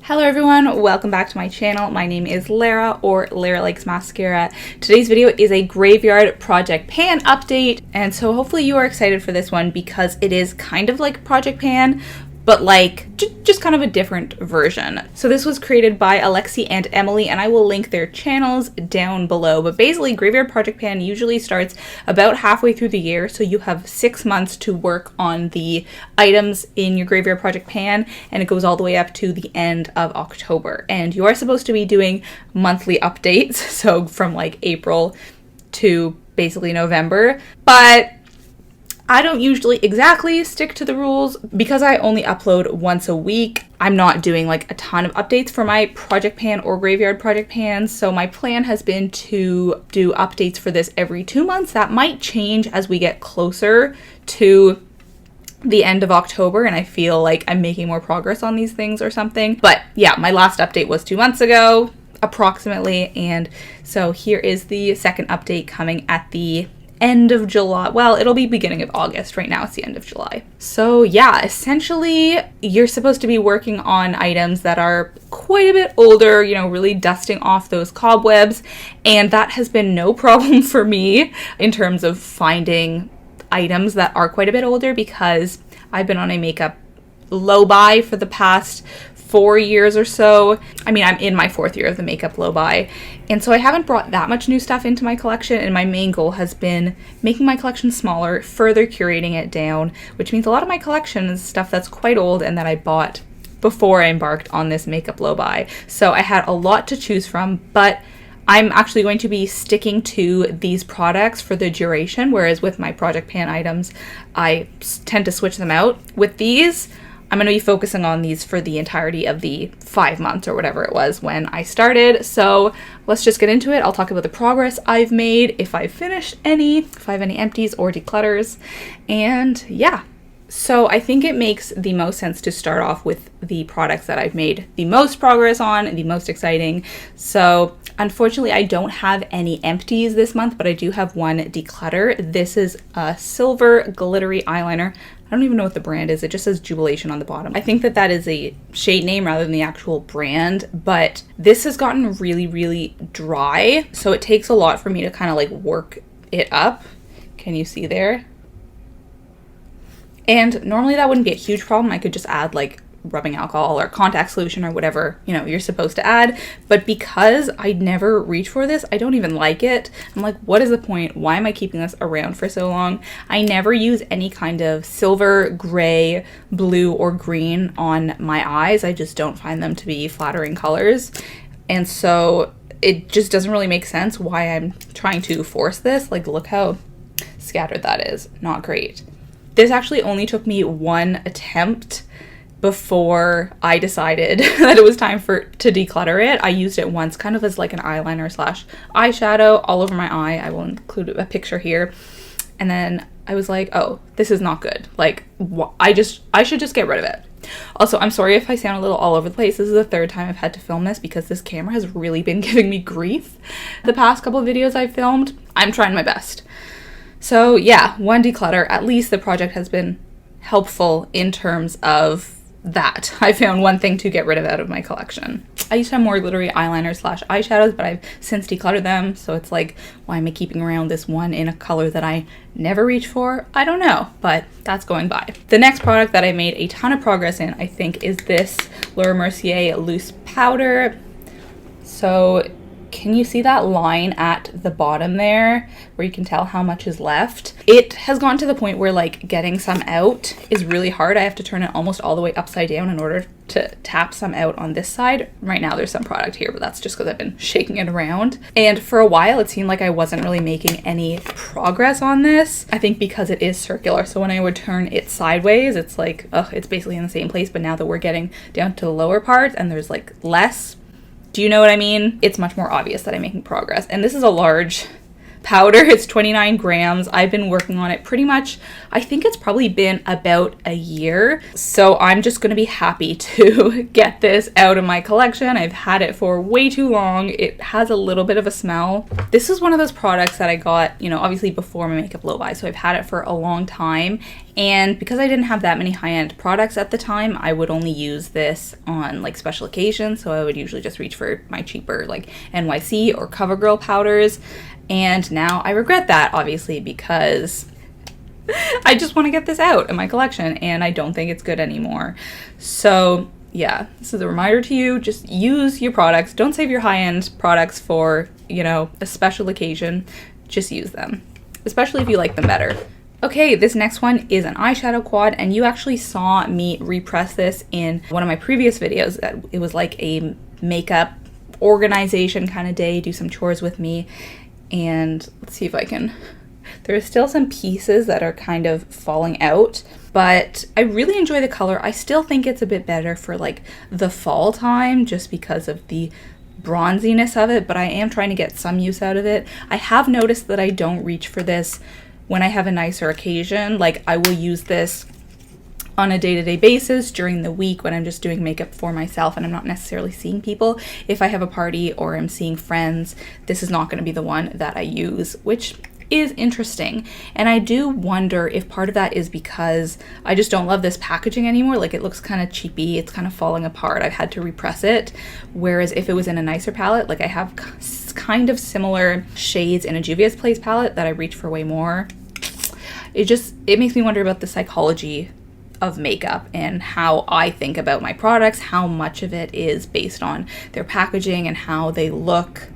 Hello everyone, welcome back to my channel. My name is Lara, or Lara Likes Mascara. Today's video is a graveyard project pan update, and so hopefully you are excited for this one because it is kind of like Project Pan, but like just kind of a different version. So this was created by Alexy and Emily, and I will link their channels down below. But basically, Graveyard Project Pan usually starts about halfway through the year, so you have 6 months to work on the items in your Graveyard Project Pan, and it goes all the way up to the end of October. And you are supposed to be doing monthly updates, so from like April to basically November. But I don't usually exactly stick to the rules because I only upload once a week. I'm not doing like a ton of updates for my Project Pan or Graveyard Project Pans, so my plan has been to do updates for this every 2 months. That might change as we get closer to the end of October and I feel like I'm making more progress on these things or something. But yeah, my last update was 2 months ago, approximately, and so here is the second update coming at the end of July. Well, it'll be beginning of August. Right now it's the end of July. So yeah, essentially you're supposed to be working on items that are quite a bit older, you know, really dusting off those cobwebs, and that has been no problem for me in terms of finding items that are quite a bit older because I've been on a makeup low buy for the past 4 years or so. I mean, I'm in my 4th year of the makeup low buy, and so I haven't brought that much new stuff into my collection, and my main goal has been making my collection smaller, further curating it down, which means a lot of my collection is stuff that's quite old and that I bought before I embarked on this makeup low buy. So I had a lot to choose from, but I'm actually going to be sticking to these products for the duration, whereas with my Project Pan items, I tend to switch them out. With these, I'm going to be focusing on these for the entirety of the 5 months or whatever it was when I started. So let's just get into it. I'll talk about the progress I've made, if I've finished any, if I have any empties or declutters, and yeah. So I think it makes the most sense to start off with the products that I've made the most progress on and the most exciting. So unfortunately, I don't have any empties this month, but I do have one declutter. This is a silver glittery eyeliner. I don't even know what the brand is. It just says Jubilation on the bottom. I think that is a shade name rather than the actual brand, but this has gotten really, really dry. So it takes a lot for me to kind of like work it up. Can you see there? And normally that wouldn't be a huge problem. I could just add like rubbing alcohol or contact solution or whatever, you know, you're supposed to add. But because I never reach for this, I don't even like it. I'm like, what is the point? Why am I keeping this around for so long? I never use any kind of silver, gray, blue, or green on my eyes. I just don't find them to be flattering colors. And so it just doesn't really make sense why I'm trying to force this. Like, look how scattered that is. Not great. This actually only took me one attempt before I decided that it was time to declutter it. I used it once kind of as like an eyeliner slash eyeshadow all over my eye. I will include a picture here. And then I was like, oh, this is not good. Like, I should just get rid of it. Also, I'm sorry if I sound a little all over the place. This is the 3rd time I've had to film this because this camera has really been giving me grief the past couple of videos I've filmed. I'm trying my best. So yeah, one declutter. At least the project has been helpful in terms of that. I found one thing to get rid of out of my collection. I used to have more glittery eyeliner slash eyeshadows, but I've since decluttered them. So it's like, why am I keeping around this one in a color that I never reach for? I don't know, but that's going by. The next product that I made a ton of progress in, I think, is this Laura Mercier loose powder. So can you see that line at the bottom there where you can tell how much is left? It has gone to the point where like getting some out is really hard. I have to turn it almost all the way upside down in order to tap some out on this side. Right now there's some product here, but that's just because I've been shaking it around. And for a while it seemed like I wasn't really making any progress on this. I think because it is circular, so when I would turn it sideways, it's like, ugh, it's basically in the same place. But now that we're getting down to the lower part and there's like less, do you know what I mean? It's much more obvious that I'm making progress. And this is a large powder. It's 29 grams. I've been working on it pretty much, I think it's probably been about a year. So I'm just going to be happy to get this out of my collection. I've had it for way too long. It has a little bit of a smell. This is one of those products that I got, you know, obviously before my makeup low buy. So I've had it for a long time And because I didn't have that many high-end products at the time, I would only use this on like special occasions. So I would usually just reach for my cheaper like NYC or CoverGirl powders. And now I regret that, obviously, because I just want to get this out in my collection and I don't think it's good anymore. So yeah, this is a reminder to you, just use your products. Don't save your high-end products for, you know, a special occasion. Just use them, especially if you like them better. Okay, this next one is an eyeshadow quad, and you actually saw me repress this in one of my previous videos. That it was like a makeup organization kind of day, do some chores with me. And let's see if I can, there's still some pieces that are kind of falling out, but I really enjoy the color. I still think it's a bit better for like the fall time just because of the bronziness of it, but I am trying to get some use out of it. I have noticed that I don't reach for this when I have a nicer occasion. Like I will use this on a day-to-day basis during the week when I'm just doing makeup for myself and I'm not necessarily seeing people. If I have a party or I'm seeing friends, this is not going to be the one that I use, which is interesting. And I do wonder if part of that is because I just don't love this packaging anymore. Like it looks kind of cheapy, it's kind of falling apart. I've had to repress it. Whereas if it was in a nicer palette, like I have kind of similar shades in a Juvia's Place palette that I reach for way more. It makes me wonder about the psychology of makeup and how I think about my products, how much of it is based on their packaging and how they look.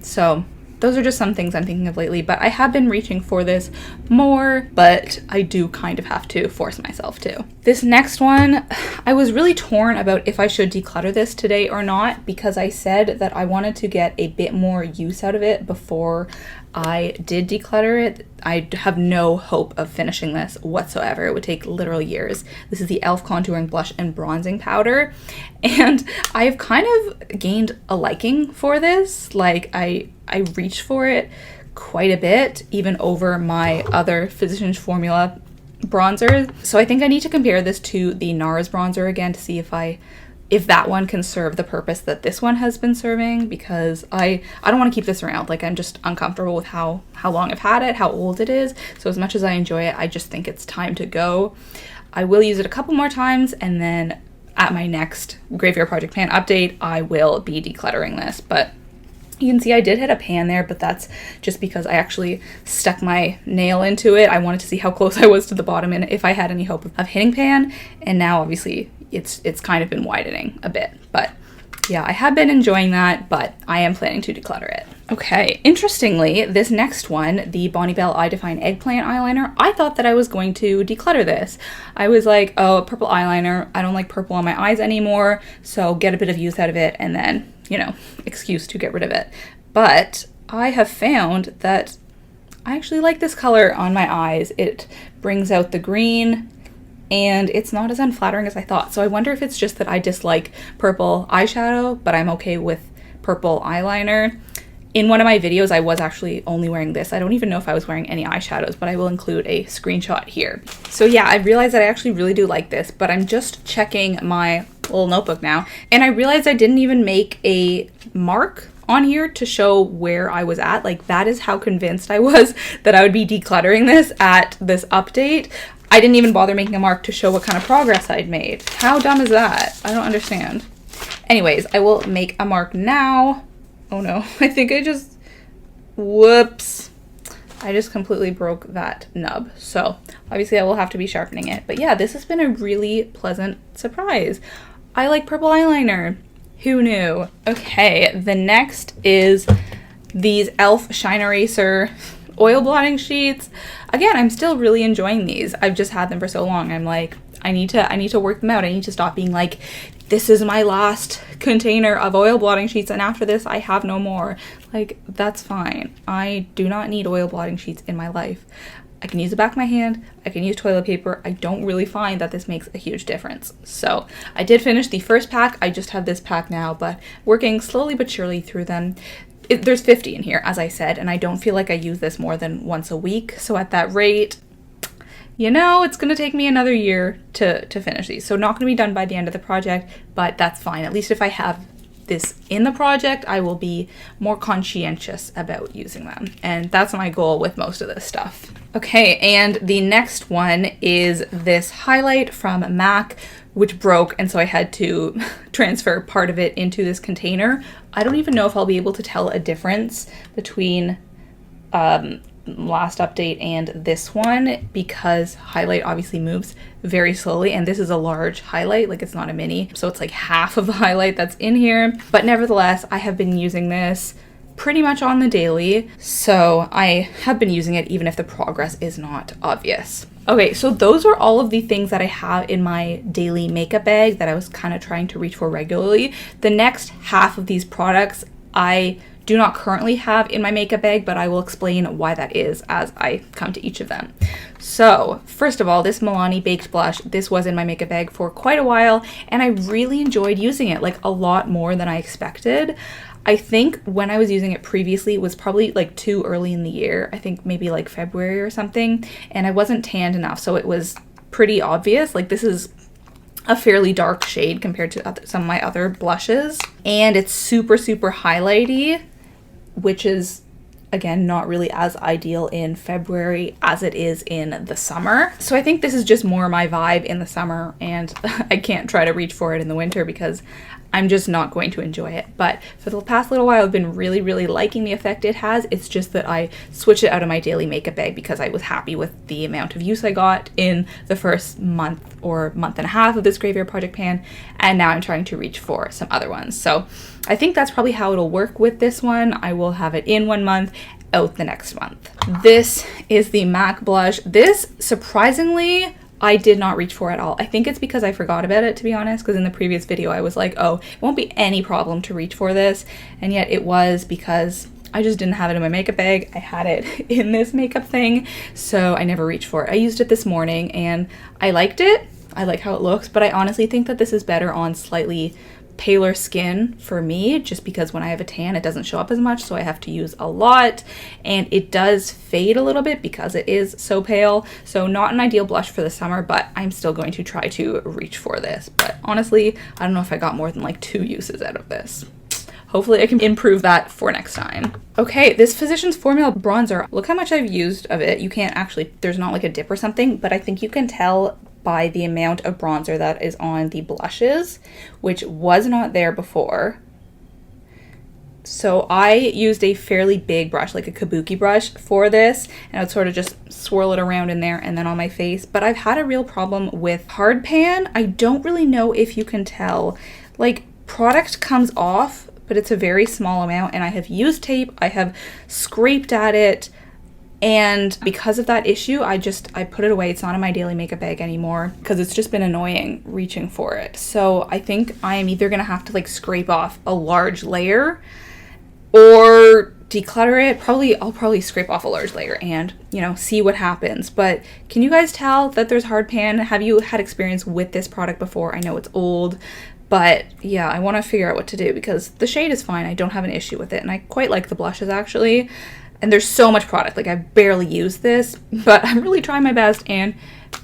So those are just some things I'm thinking of lately, but I have been reaching for this more, but I do kind of have to force myself to. This next one, I was really torn about if I should declutter this today or not, because I said that I wanted to get a bit more use out of it before I did declutter it. I have no hope of finishing this whatsoever. It would take literal years. This is the e.l.f. Contouring Blush and Bronzing Powder, and I've kind of gained a liking for this. Like I reach for it quite a bit, even over my other Physicians Formula bronzer. So I think I need to compare this to the NARS bronzer again to see if that one can serve the purpose that this one has been serving, because I don't want to keep this around. Like I'm just uncomfortable with how long I've had it, how old it is. So as much as I enjoy it, I just think it's time to go. I will use it a couple more times, and then at my next Graveyard Project Pan update, I will be decluttering this. But you can see I did hit a pan there, but that's just because I actually stuck my nail into it. I wanted to see how close I was to the bottom and if I had any hope of hitting pan. And now obviously it's kind of been widening a bit. But yeah, I have been enjoying that, but I am planning to declutter it. Okay, interestingly, this next one, the Bonnie Bell Eye Define Eggplant Eyeliner, I thought that I was going to declutter this. I was like, oh, a purple eyeliner, I don't like purple on my eyes anymore, so get a bit of use out of it and then, you know, excuse to get rid of it. But I have found that I actually like this color on my eyes. It brings out the green, and it's not as unflattering as I thought. So I wonder if it's just that I dislike purple eyeshadow, but I'm okay with purple eyeliner. In one of my videos, I was actually only wearing this. I don't even know if I was wearing any eyeshadows, but I will include a screenshot here. So yeah, I realized that I actually really do like this, but I'm just checking my little notebook now, and I realized I didn't even make a mark on here to show where I was at. Like that is how convinced I was that I would be decluttering this at this update. I didn't even bother making a mark to show what kind of progress I'd made. How dumb is that? I don't understand. Anyways, I will make a mark now. Oh no, I think whoops. I just completely broke that nub. So obviously I will have to be sharpening it. But yeah, this has been a really pleasant surprise. I like purple eyeliner. Who knew? Okay, the next is these e.l.f. Shine Eraser oil blotting sheets. Again, I'm still really enjoying these. I've just had them for so long. I'm like, I need to work them out. I need to stop being like, this is my last container of oil blotting sheets and after this I have no more. Like, that's fine. I do not need oil blotting sheets in my life. I can use the back of my hand, I can use toilet paper. I don't really find that this makes a huge difference. So I did finish the first pack. I just have this pack now, but working slowly but surely through them. There's 50 in here, as I said, and I don't feel like I use this more than once a week. So at that rate, you know, it's gonna take me another year to finish these. So not gonna be done by the end of the project, but that's fine. At least if I have this in the project, I will be more conscientious about using them. And that's my goal with most of this stuff. Okay, and the next one is this highlight from MAC, which broke, and so I had to transfer part of it into this container. I don't even know if I'll be able to tell a difference between last update and this one, because highlight obviously moves very slowly, and this is a large highlight, like it's not a mini, so it's like half of the highlight that's in here. But nevertheless, I have been using this pretty much on the daily, so I have been using it even if the progress is not obvious. Okay, so those are all of the things that I have in my daily makeup bag that I was kind of trying to reach for regularly. The next half of these products I do not currently have in my makeup bag, but I will explain why that is as I come to each of them. So first of all, this Milani Baked Blush, this was in my makeup bag for quite a while, and I really enjoyed using it, like a lot more than I expected. I think when I was using it previously, it was probably like too early in the year. I think maybe like February or something, and I wasn't tanned enough, so it was pretty obvious. Like, this is a fairly dark shade compared to some of my other blushes, and it's super, super highlighty, which is, again, not really as ideal in February as it is in the summer. So I think this is just more my vibe in the summer, and I can't try to reach for it in the winter because I'm just not going to enjoy it. But for the past little while, I've been really, really liking the effect it has. It's just that I switched it out of my daily makeup bag because I was happy with the amount of use I got in the first month or month and a half of this Graveyard Project pan, and now I'm trying to reach for some other ones. So I think that's probably how it'll work with this one. I will have it in 1 month, out the next month. This is the MAC blush. This, surprisingly, I did not reach for at all. I think it's because I forgot about it, to be honest, because in the previous video I was like, oh, it won't be any problem to reach for this, and yet it was, because I just didn't have it in my makeup bag. I had it in this makeup thing, so I never reached for it. I used it this morning and I liked it. I like how it looks, but I honestly think that this is better on slightly paler skin for me, just because when I have a tan it doesn't show up as much, so I have to use a lot, and it does fade a little bit because it is so pale. So not an ideal blush for the summer, but I'm still going to try to reach for this. But honestly, I don't know if I got more than like 2 uses out of this. Hopefully I can improve that for next time. Okay, this Physicians Formula bronzer, look how much I've used of it. You can't actually, there's not like a dip or something, but I think you can tell by the amount of bronzer that is on the blushes, which was not there before. So I used a fairly big brush, like a kabuki brush for this, and I would sort of just swirl it around in there and then on my face. But I've had a real problem with hard pan. I don't really know if you can tell. Like, product comes off, but it's a very small amount, and I have used tape, I have scraped at it, and because of that issue, I put it away. It's not in my daily makeup bag anymore because it's just been annoying reaching for it. So I think I am either gonna have to like scrape off a large layer or declutter it. I'll probably scrape off a large layer and, you know, see what happens. But can you guys tell that there's hard pan? Have you had experience with this product before? I know it's old, but yeah, I want to figure out what to do because the shade is fine. I don't have an issue with it, and I quite like the blushes actually. And there's so much product, like I barely use this, but I'm really trying my best, and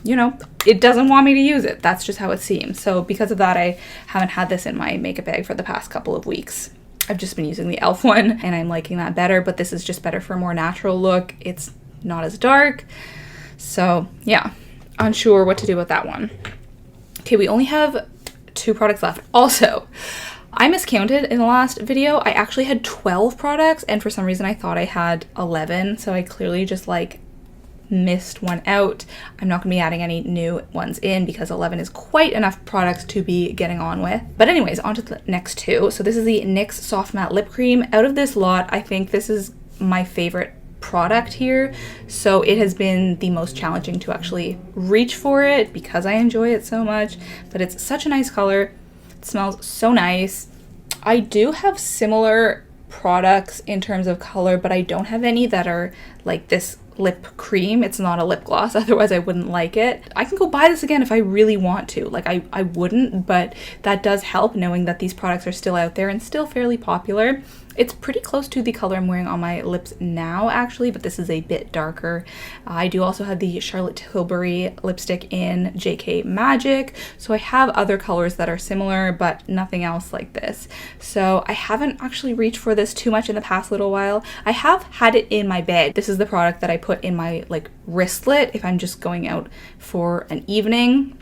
you know, it doesn't want me to use it. That's just how it seems. So because of that, I haven't had this in my makeup bag for the past couple of weeks. I've just been using the e.l.f. one, and I'm liking that better, but this is just better for a more natural look. It's not as dark. So yeah, unsure what to do with that one. Okay, we only have 2 products left. Also, I miscounted in the last video. I actually had 12 products, and for some reason I thought I had 11, so I clearly just like missed one out. I'm not gonna be adding any new ones in because 11 is quite enough products to be getting on with. But anyways, on to the next 2. So this is the NYX Soft Matte Lip Cream. Out of this lot, I think this is my favorite product here, so it has been the most challenging to actually reach for it because I enjoy it so much. But it's such a nice color. It smells so nice. I do have similar products in terms of color, but I don't have any that are like this lip cream. It's not a lip gloss, otherwise I wouldn't like it. I can go buy this again if I really want to. Like I wouldn't, but that does help knowing that these products are still out there and still fairly popular. It's pretty close to the color I'm wearing on my lips now, actually, but this is a bit darker. I do also have the Charlotte Tilbury lipstick in JK Magic, so I have other colors that are similar, but nothing else like this. So I haven't actually reached for this too much in the past little while. I have had it in my bag. This is the product that I put in my like wristlet if I'm just going out for an evening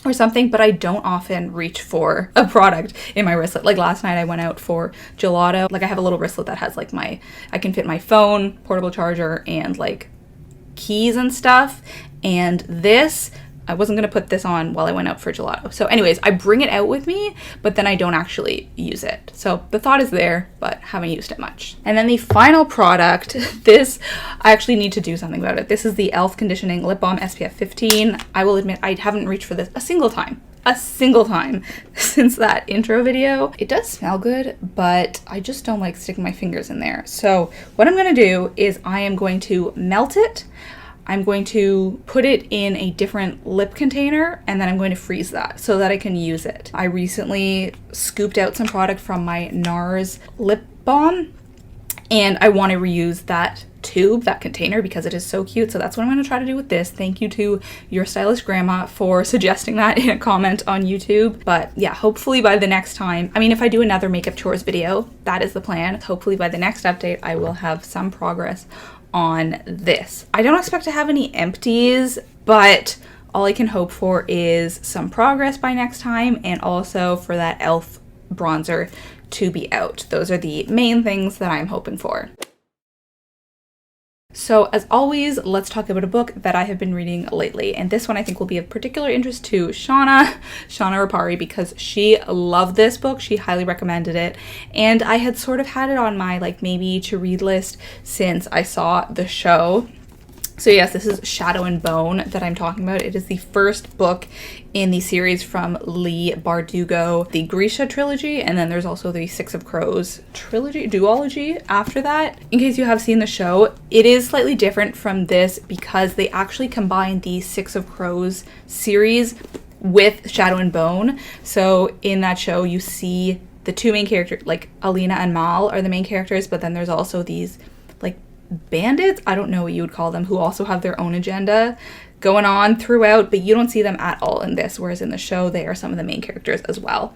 or something, but I don't often reach for a product in my wristlet. Like last night I went out for gelato. Like I have a little wristlet that has like I can fit my phone, portable charger, and like keys and stuff. And this, I wasn't gonna put this on while I went out for gelato. So anyways, I bring it out with me, but then I don't actually use it. So the thought is there, but haven't used it much. And then the final product, this, I actually need to do something about it. This is the e.l.f. Conditioning Lip Balm SPF 15. I will admit I haven't reached for this a single time since that intro video. It does smell good, but I just don't like sticking my fingers in there. So what I'm gonna do is I am going to melt it. I'm going to put it in a different lip container, and then I'm going to freeze that so that I can use it. I recently scooped out some product from my NARS lip balm, and I want to reuse that tube, that container, because it is so cute. So that's what I'm going to try to do with this. Thank you to your stylish grandma for suggesting that in a comment on YouTube. But yeah, hopefully by the next time, I mean, if I do another makeup chores video, that is the plan. Hopefully by the next update, I will have some progress on this. I don't expect to have any empties, but all I can hope for is some progress by next time, and also for that e.l.f. bronzer to be out. Those are the main things that I'm hoping for. So as always, let's talk about a book that I have been reading lately. And this one I think will be of particular interest to Shauna Rapari, because she loved this book. She highly recommended it. And I had sort of had it on my like maybe to read list since I saw the show. So yes, this is Shadow and Bone that I'm talking about. It is the first book in the series from Leigh Bardugo, the Grisha trilogy, and then there's also the Six of Crows duology after that. In case you have seen the show, it is slightly different from this because they actually combine the Six of Crows series with Shadow and Bone. So in that show, you see the two main characters, like Alina and Mal are the main characters, but then there's also these like bandits, I don't know what you would call them, who also have their own agenda going on throughout, but you don't see them at all in this, whereas in the show they are some of the main characters as well.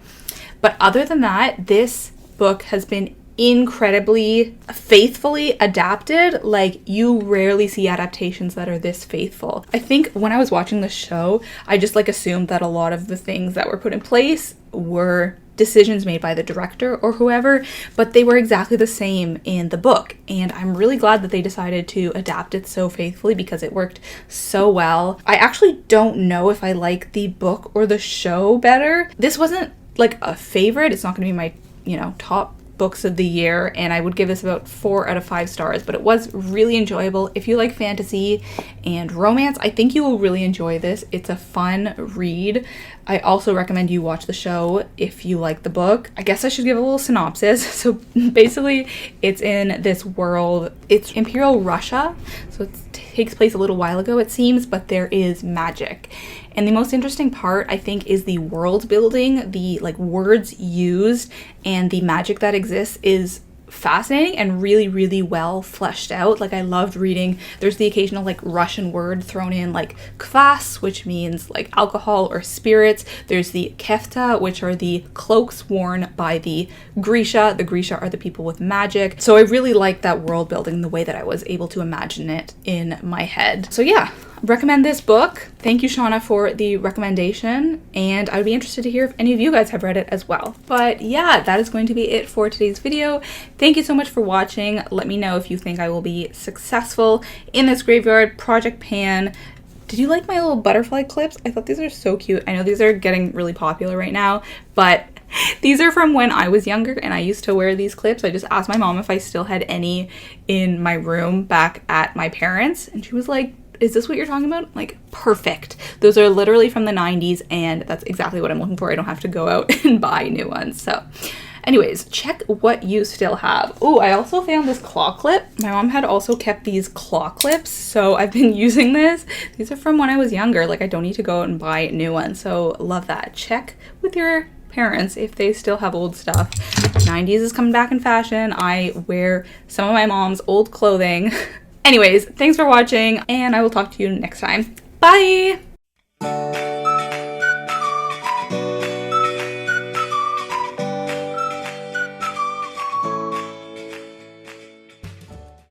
But other than that, this book has been incredibly faithfully adapted. Like, you rarely see adaptations that are this faithful. I think when I was watching the show, I just like assumed that a lot of the things that were put in place were decisions made by the director or whoever, but they were exactly the same in the book. And I'm really glad that they decided to adapt it so faithfully because it worked so well. I actually don't know if I like the book or the show better. This wasn't like a favorite. It's not gonna be my, top books of the year, and I would give this about 4 out of 5 stars, but it was really enjoyable. If you like fantasy and romance, I think you will really enjoy this. It's a fun read. I also recommend you watch the show if you like the book. I guess I should give a little synopsis. So basically, it's in this world, it's Imperial Russia, so it takes place a little while ago, it seems, but there is magic. And the most interesting part, I think, is the world building, the like words used, and the magic that exists is fascinating and really, really well fleshed out. Like, I loved reading. There's the occasional like Russian word thrown in, like kvass, which means like alcohol or spirits. There's the kefta, which are the cloaks worn by the Grisha. The Grisha are the people with magic. So I really liked that world building, the way that I was able to imagine it in my head. So yeah, recommend this book. Thank you, Shauna, for the recommendation, and I would be interested to hear if any of you guys have read it as well. But yeah, that is going to be it for today's video. Thank you so much for watching. Let me know if you think I will be successful in this graveyard project pan. Did you like my little butterfly clips? I thought these are so cute. I know these are getting really popular right now, but these are from when I was younger and I used to wear these clips. I just asked my mom if I still had any in my room back at my parents', and she was like, is this what you're talking about? Like, perfect. Those are literally from the 90s, and that's exactly what I'm looking for. I don't have to go out and buy new ones. So anyways, check what you still have. Oh, I also found this claw clip. My mom had also kept these claw clips, so I've been using this. These are from when I was younger. Like, I don't need to go out and buy new ones, so love that. Check with your parents if they still have old stuff. 90s is coming back in fashion. I wear some of my mom's old clothing. Anyways, thanks for watching, and I will talk to you next time. Bye!